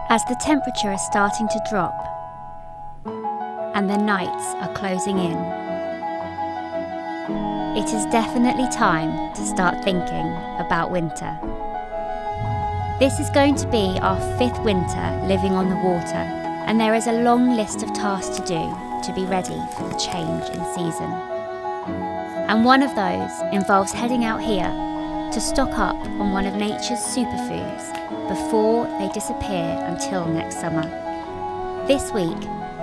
As the temperature is starting to drop and the nights are closing in, it is definitely time to start thinking about winter. This is going to be our 5th winter living on the water, and there is a long list of tasks to do to be ready for the change in season. And one of those involves heading out here to stock up on one of nature's superfoods before they disappear until next summer. This week,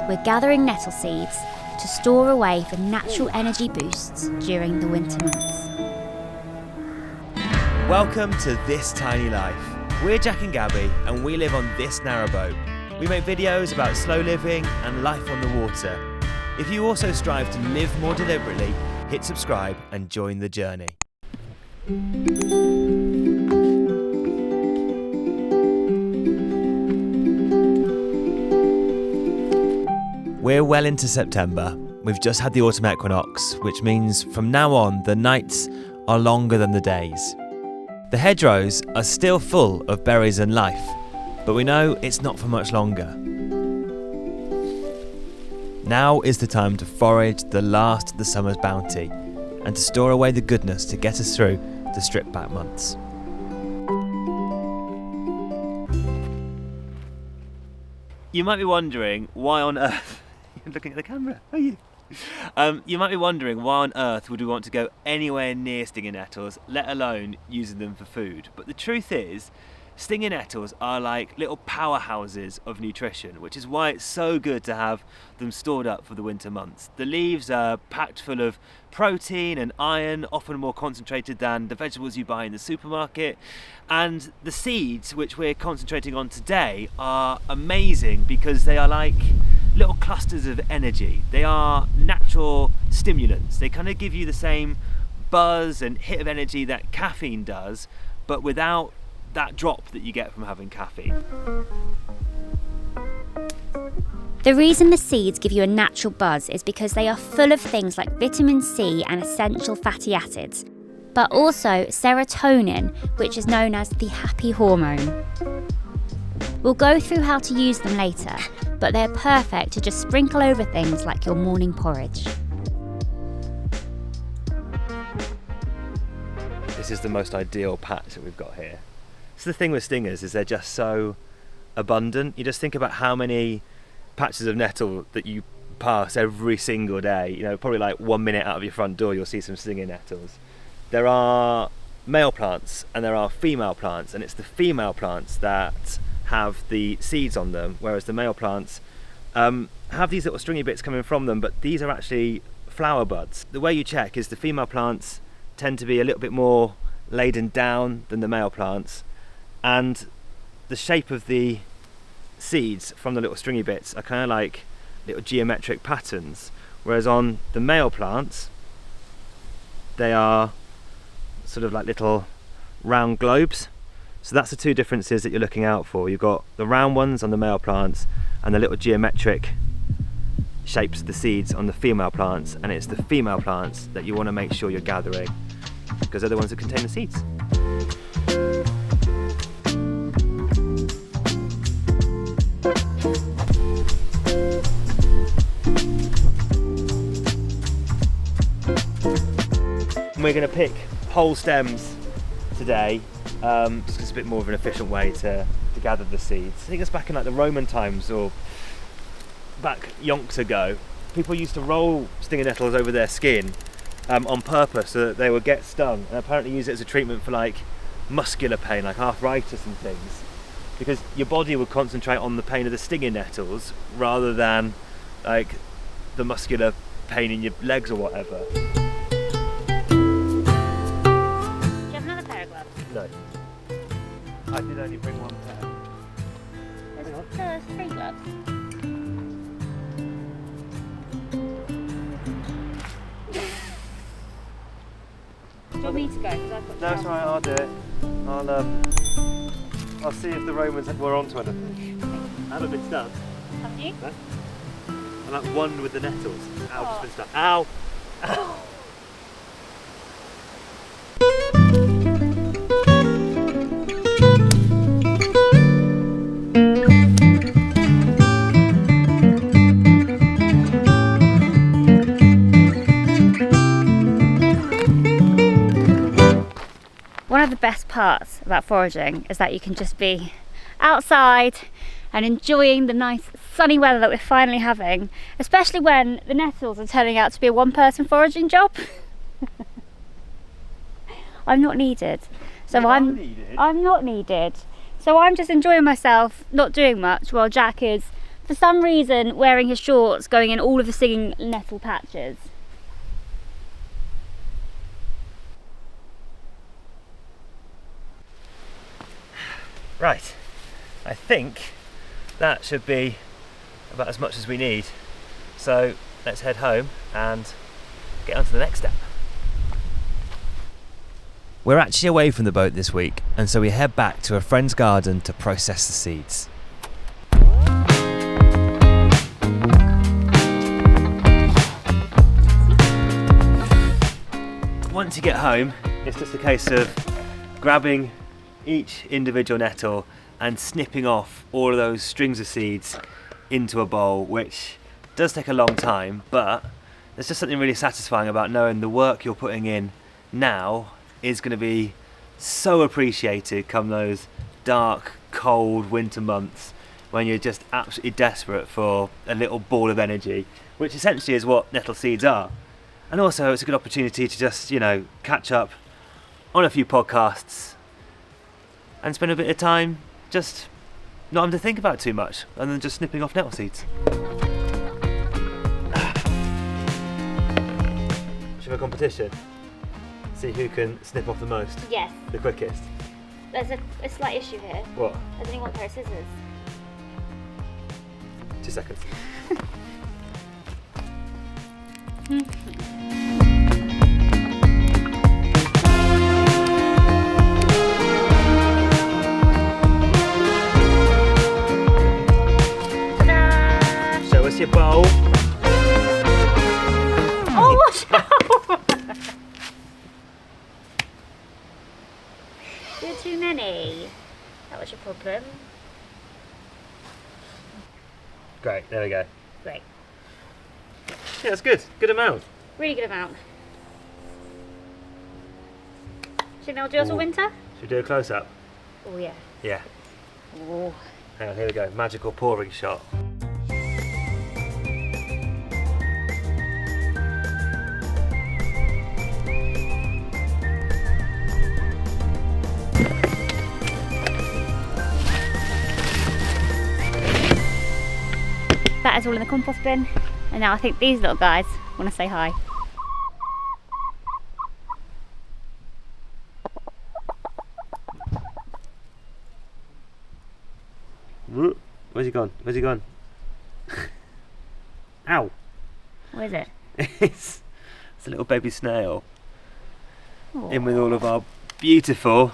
we're gathering nettle seeds to store away for natural energy boosts during the winter months. Welcome to This Tiny Life. We're Jack and Gabby, and we live on this narrowboat. We make videos about slow living and life on the water. If you also strive to live more deliberately, hit subscribe and join the journey. We're well into September. We've just had the autumn equinox, which means from now on the nights are longer than the days. The hedgerows are still full of berries and life, but we know it's not for much longer. Now is the time to forage the last of the summer's bounty and to store away the goodness to get us through the stripped back months. You might be wondering why on earth you're looking at the camera, are you? You might be wondering why on earth would we want to go anywhere near stinging nettles, let alone using them for food. But the truth is, stinging nettles are like little powerhouses of nutrition, which is why it's so good to have them stored up for the winter months. The leaves are packed full of protein and iron, often more concentrated than the vegetables you buy in the supermarket. And the seeds, which we're concentrating on today, are amazing because they are like little clusters of energy. They are natural stimulants. They kind of give you the same buzz and hit of energy that caffeine does, but without that drop that you get from having caffeine. The reason the seeds give you a natural buzz is because they are full of things like vitamin C and essential fatty acids, but also serotonin, which is known as the happy hormone. We'll go through how to use them later, but they're perfect to just sprinkle over things like your morning porridge. This is the most ideal patch that we've got here. So the thing with stingers is they're just so abundant. You just think about how many patches of nettle that you pass every single day. You know, probably like 1 minute out of your front door you'll see some stinging nettles. There are male plants and there are female plants, and it's the female plants that have the seeds on them, whereas the male plants have these little stringy bits coming from them, but these are actually flower buds. The way you check is the female plants tend to be a little bit more laden down than the male plants, and the shape of the seeds from the little stringy bits are kind of like little geometric patterns, whereas on the male plants they are sort of like little round globes. So that's the two differences that you're looking out for. You've got the round ones on the male plants and the little geometric shapes of the seeds on the female plants, and it's the female plants that you want to make sure you're gathering because they're the ones that contain the seeds. We're going to pick whole stems today, just because it's a bit more of an efficient way to gather the seeds. I think it's back in like the Roman times or back yonks ago, people used to roll stinging nettles over their skin on purpose so that they would get stung, and apparently use it as a treatment for like muscular pain, like arthritis and things, because your body would concentrate on the pain of the stinging nettles rather than like the muscular pain in your legs or whatever. No. I did only bring one pair. There's 3 gloves. Do you want me to go? Because I've got No, it's alright, I'll do it. I'll see if the Romans were onto anything. I haven't been stung. Have you? No? I'm like one with the nettles. Ow, just been stung. Ow! Ow! best parts about foraging is that you can just be outside and enjoying the nice sunny weather that we're finally having, especially when the nettles are turning out to be a one-person foraging job. I'm not needed. So I'm not needed. So I'm just enjoying myself, not doing much, while Jack is, for some reason, wearing his shorts, going in all of the singing nettle patches. Right, I think that should be about as much as we need. So let's head home and get on to the next step. We're actually away from the boat this week, and so we head back to a friend's garden to process the seeds. Once you get home, it's just a case of grabbing each individual nettle and snipping off all of those strings of seeds into a bowl, which does take a long time, but there's just something really satisfying about knowing the work you're putting in now is going to be so appreciated come those dark, cold winter months when you're just absolutely desperate for a little ball of energy, which essentially is what nettle seeds are. And also it's a good opportunity to just, catch up on a few podcasts and spend a bit of time just not having to think about too much and then just snipping off nettle seeds. Should we have a competition? See who can snip off the most? Yes. The quickest? There's a slight issue here. What? There's only one pair of scissors. 2 seconds. Ta-da! Show us your bowl. Oh, watch out! You're too many. That was your problem. Great, there we go. Great. Yeah, that's good. Good amount. Really good amount. Should now do us a Ooh. winter? Should we do a close-up? Oh yeah. Yeah. Oh. Hang on, here we go. Magical pouring shot. That is all in the compost bin, and now I think these little guys want to say hi. Where's he gone? Where's he gone? Ow! What is it? It's a little baby snail Aww. in with all of our beautiful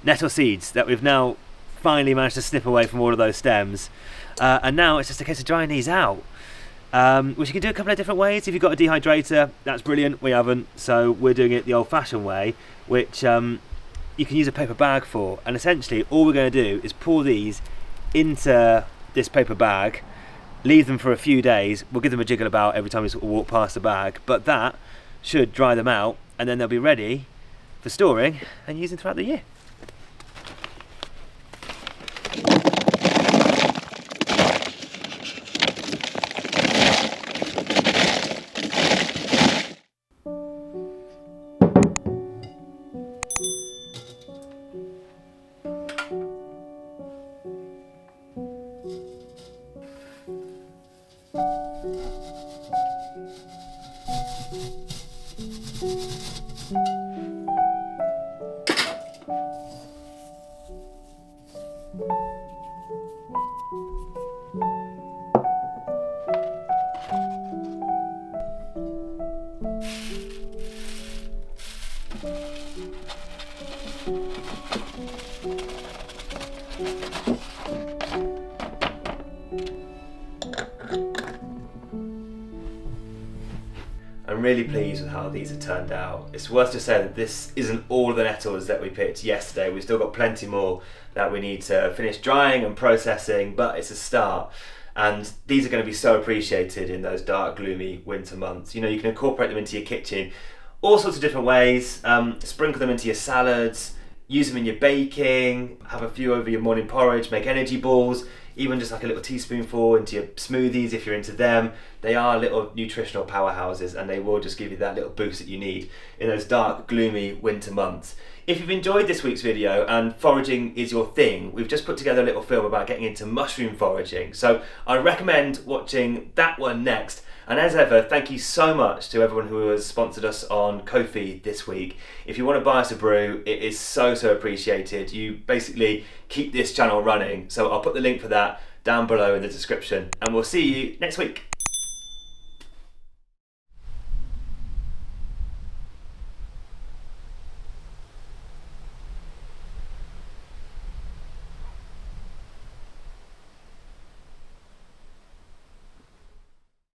nettle seeds that we've now finally managed to snip away from all of those stems. And now it's just a case of drying these out, which you can do a couple of different ways. If you've got a dehydrator, that's brilliant. We haven't, so we're doing it the old-fashioned way, which you can use a paper bag for. And essentially all we're going to do is pour these into this paper bag, leave them for a few days. We'll give them a jiggle about every time we sort of walk past the bag, but that should dry them out, and then they'll be ready for storing and using throughout the year. I'm really pleased with how these have turned out. It's worth just saying that this isn't all the nettles that we picked yesterday. We've still got plenty more that we need to finish drying and processing, but it's a start. And these are going to be so appreciated in those dark, gloomy winter months. You know, you can incorporate them into your kitchen all sorts of different ways. Sprinkle them into your salads, use them in your baking, have a few over your morning porridge, make energy balls, even just like a little teaspoonful into your smoothies if you're into them. They are little nutritional powerhouses, and they will just give you that little boost that you need in those dark, gloomy winter months. If you've enjoyed this week's video and foraging is your thing, we've just put together a little film about getting into mushroom foraging. So I recommend watching that one next. And as ever, thank you so much to everyone who has sponsored us on Ko-fi this week. If you want to buy us a brew, it is so appreciated. You basically keep this channel running. So I'll put the link for that down below in the description, and we'll see you next week.